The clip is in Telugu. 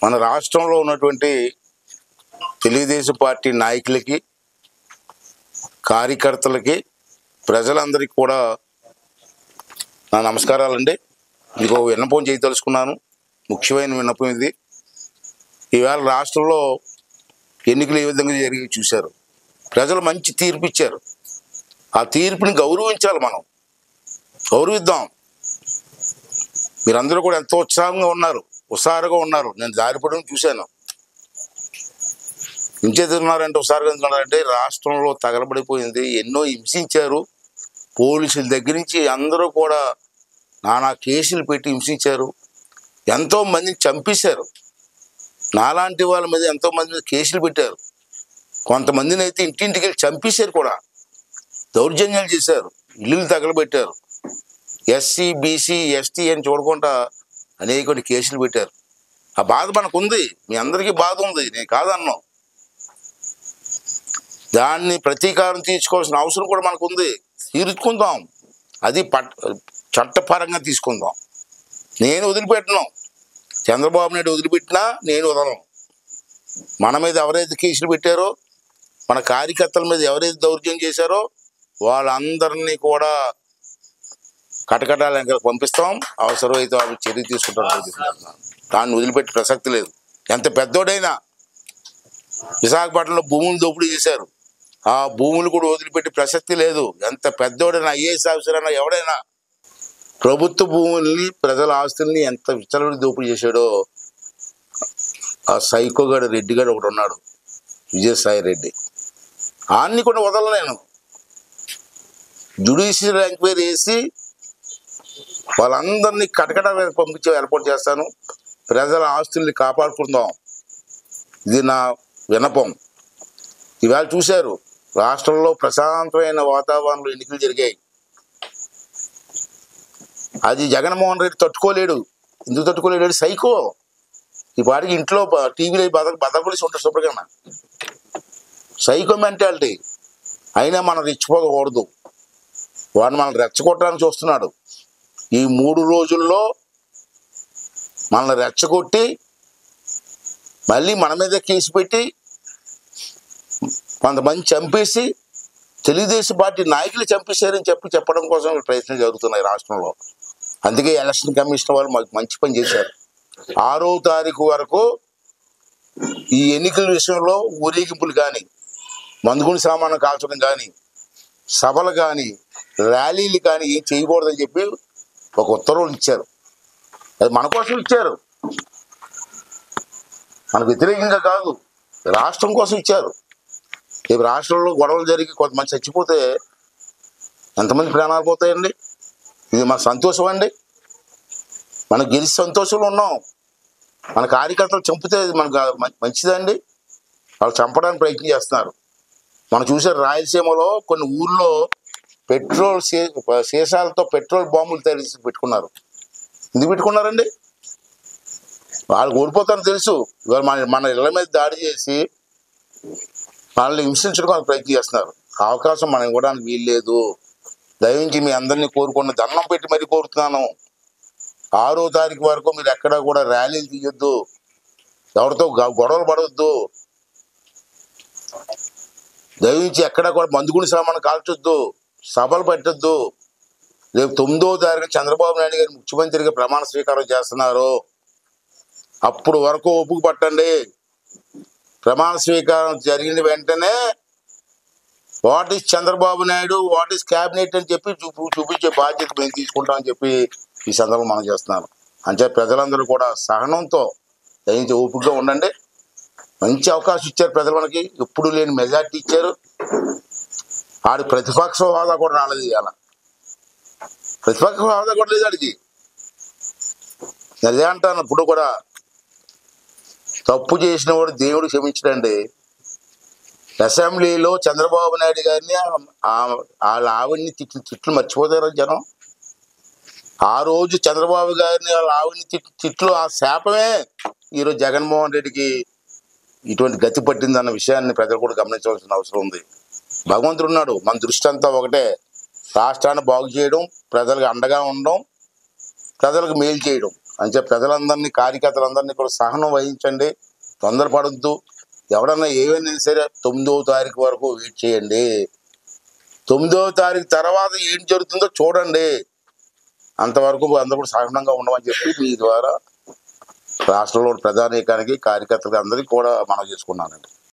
మన రాష్ట్రంలో ఉన్నటువంటి తెలుగుదేశం పార్టీ నాయకులకి, కార్యకర్తలకి, ప్రజలందరికీ కూడా నా నమస్కారాలండి. ఇంకో విన్నపం చేయదలుచుకున్నాను. ముఖ్యమైన విన్నపం ఇది. ఈవేళ రాష్ట్రంలో ఎన్నికలు ఏ విధంగా జరిగి చూశారు. ప్రజలు మంచి తీర్పు ఇచ్చారు. ఆ తీర్పుని గౌరవించాలి. మనం గౌరవిద్దాం. మీరందరూ కూడా ఎంతో ఉత్సాహంగా ఉన్నారు, హుషారుగా ఉన్నారు. నేను జారిపడడం చూశాను. ఇంచేతున్నారంటే హుషారుగా ఉన్నారంటే రాష్ట్రంలో తగలబడిపోయింది. ఎన్నో హింసించారు. పోలీసుల దగ్గర నుంచి అందరూ కూడా నానా కేసులు పెట్టి హింసించారు. ఎంతో మందిని చంపేశారు. నాలాంటి వాళ్ళ మీద ఎంతో మంది మీద కేసులు పెట్టారు. కొంతమందిని అయితే ఇంటింటికి వెళ్ళి చంపేశారు కూడా. దౌర్జన్యాలు చేశారు. ఇల్లులు తగలబెట్టారు. ఎస్సీ, బీసీ, ఎస్టీ అని చూడకుండా అనేక కేసులు పెట్టారు. ఆ బాధ మనకు ఉంది. మీ అందరికీ బాధ ఉంది, నేను కాదన్నాం. దాన్ని ప్రతీకారం తీర్చుకోవాల్సిన అవసరం కూడా మనకు ఉంది. తీర్చుకుందాం. అది చట్టపరంగా తీసుకుందాం. నేను వదిలిపెట్టను. చంద్రబాబు నాయుడు వదిలిపెట్టినా నేను వదలను. మన మీద ఎవరైతే కేసులు పెట్టారో, మన కార్యకర్తల మీద ఎవరైతే దౌర్జన్యం చేశారో వాళ్ళందరినీ కూడా కటకటాల పంపిస్తాం. అవసరమైతే వాళ్ళు చర్య తీసుకుంటారు. దాన్ని వదిలిపెట్టే ప్రసక్తి లేదు. ఎంత పెద్దోడైనా. విశాఖపట్నంలో భూములు దోపిడీ చేశారు. ఆ భూములు కూడా వదిలిపెట్టే ప్రసక్తి లేదు. ఎంత పెద్దోడైనా, ఐఏఎస్ ఆఫీసర్ అయినా, ఎవడైనా ప్రభుత్వ భూముల్ని, ప్రజల ఆస్తుల్ని ఎంత విచ్చలవిడి దోపిడీ చేశాడో ఆ సైకోగాడు రెడ్డిగాడు ఒకడు ఉన్నాడు, విజయసాయి రెడ్డి. ఆన్ని కూడా వదలలేను. జ్యుడిషియల్ ఎంక్వైరీ వేసి వాళ్ళందరినీ కటకటాలకు పంపించే ఏర్పాటు చేస్తాను. ప్రజల ఆస్తుల్ని కాపాడుకుందాం. ఇది నా విన్నపం. ఇవాళ చూశారు, రాష్ట్రంలో ప్రశాంతమైన వాతావరణంలో ఎన్నికలు జరిగాయి. అది జగన్మోహన్ రెడ్డి తట్టుకోలేడు. ఎందుకు తట్టుకోలేడు? సైకో. ఈ పాటికి ఇంట్లో టీవీలో బదలకొలిసి ఉంటాడు శుభ్రంగా. Psycho mentality. అయినా మనం రెచ్చిపోకూడదు. వాడిని మనం రెచ్చగొట్టడానికి చూస్తున్నాడు. ఈ 3 రోజుల్లో మనల్ని రెచ్చగొట్టి మళ్ళీ మన మీద కేసు పెట్టి కొంతమంది చంపేసి తెలుగుదేశం పార్టీ నాయకులు చంపేశారని చెప్పడం కోసం ప్రయత్నం జరుగుతున్నాయి రాష్ట్రంలో. అందుకే ఎలక్షన్ కమిషన్ వాళ్ళు మాకు మంచి పని చేశారు. 6వ తారీఖు వరకు ఈ ఎన్నికల విషయంలో ఊరేగింపులు కానీ, మందుగుని సామాను కాల్చడం కానీ, సభలు కానీ, ర్యాలీలు కానీ ఏం చేయకూడదని చెప్పి ఒక ఉత్తర్వులు ఇచ్చారు. అది మన కోసం ఇచ్చారు, మనకు వ్యతిరేకంగా కాదు. రాష్ట్రం కోసం ఇచ్చారు. రేపు రాష్ట్రంలో గొడవలు జరిగి కొంతమంది చచ్చిపోతే ఎంతమంది ప్రాణాలు పోతాయండి? ఇది మన సంతోషం అండి. మనం గెలిచి సంతోషంలో ఉన్నాం. మన కార్యకర్తలు చంపితే మనకు మంచిదండి. వాళ్ళు చంపడానికి ప్రయత్నం చేస్తున్నారు. మనం చూసారు, రాయలసీమలో కొన్ని ఊర్లో పెట్రోల్ సీసాలతో పెట్రోల్ బాంబులు తయారు చేసి పెట్టుకున్నారు. ఎందుకు పెట్టుకున్నారండి? వాళ్ళు ఓడిపోతారని తెలుసు. ఇవాళ మన ఇళ్ల మీద దాడి చేసి వాళ్ళని హింసించడానికి ప్రయత్నం చేస్తున్నారు. అవకాశం మనం ఇవ్వడానికి వీల్లేదు. దయవించి మీ అందరినీ కోరుకున్న దండం పెట్టి మరీ కోరుతున్నాను. 6వ తారీఖు వరకు మీరు ఎక్కడా కూడా ర్యాలీలు తీయొద్దు, ఎవరితో గొడవలు పడవద్దు, దయవించి ఎక్కడా కూడా మందుగుని సామాను కాల్చొద్దు, సభలు పెట్టొద్దు. రేపు 9వ తారీఖు చంద్రబాబు నాయుడు గారు ముఖ్యమంత్రిగా ప్రమాణ స్వీకారం చేస్తున్నారు. అప్పుడు వరకు ఓపిక పట్టండి. ప్రమాణ స్వీకారం జరిగిన వెంటనే what is Chandrababu Naidu, what is cabinet అని చెప్పి చూపించే బాధ్యత మేము తీసుకుంటామని చెప్పి ఈ సందర్భంగా మనం చేస్తున్నాను. అంటే ప్రజలందరూ కూడా సహనంతో దయించి ఓపికగా ఉండండి. మంచి అవకాశం ఇచ్చారు ప్రజలు మనకి. ఎప్పుడు లేని మెజార్టీ ఇచ్చారు. ఆడి ప్రతిపక్ష హోదా కూడా రాలేదు. ఇవాళ ప్రతిపక్ష హోదా కూడా లేదు ఆడికి. అదే అంటాను, ఇప్పుడు కూడా తప్పు చేసిన వాడు దేవుడు క్షమించడండి. అసెంబ్లీలో చంద్రబాబు నాయుడు గారిని వాళ్ళ ఆవిడ్ని తిట్లు మర్చిపోతారు జనం. ఆ రోజు చంద్రబాబు గారిని వాళ్ళ ఆవిడ్ని తిట్లు, ఆ శాపమే ఈరోజు జగన్మోహన్ రెడ్డికి ఇటువంటి గతి పట్టిందన్న విషయాన్ని ప్రజలు కూడా గమనించవలసిన అవసరం ఉంది. భగవంతుడు ఉన్నాడు. మన దృష్టి అంతా ఒకటే, రాష్ట్రాన్ని బాగు చేయడం, ప్రజలకు అండగా ఉండడం, ప్రజలకు మేలు చేయడం. అని చెప్పి ప్రజలందరినీ, కార్యకర్తలందరినీ కూడా సహనం వహించండి, తొందరపడద్దు. ఎవరన్నా ఏమైనా సరే 9వ తారీఖు వరకు వెయిట్ చేయండి. 9వ తారీఖు తర్వాత ఏం జరుగుతుందో చూడండి. అంతవరకు అందరూ కూడా సహనంగా ఉండమని చెప్పి మీ ద్వారా రాష్ట్రంలో ప్రజానీకానికి, కార్యకర్తలకు అందరికీ కూడా మనవి చేసుకున్నానండి.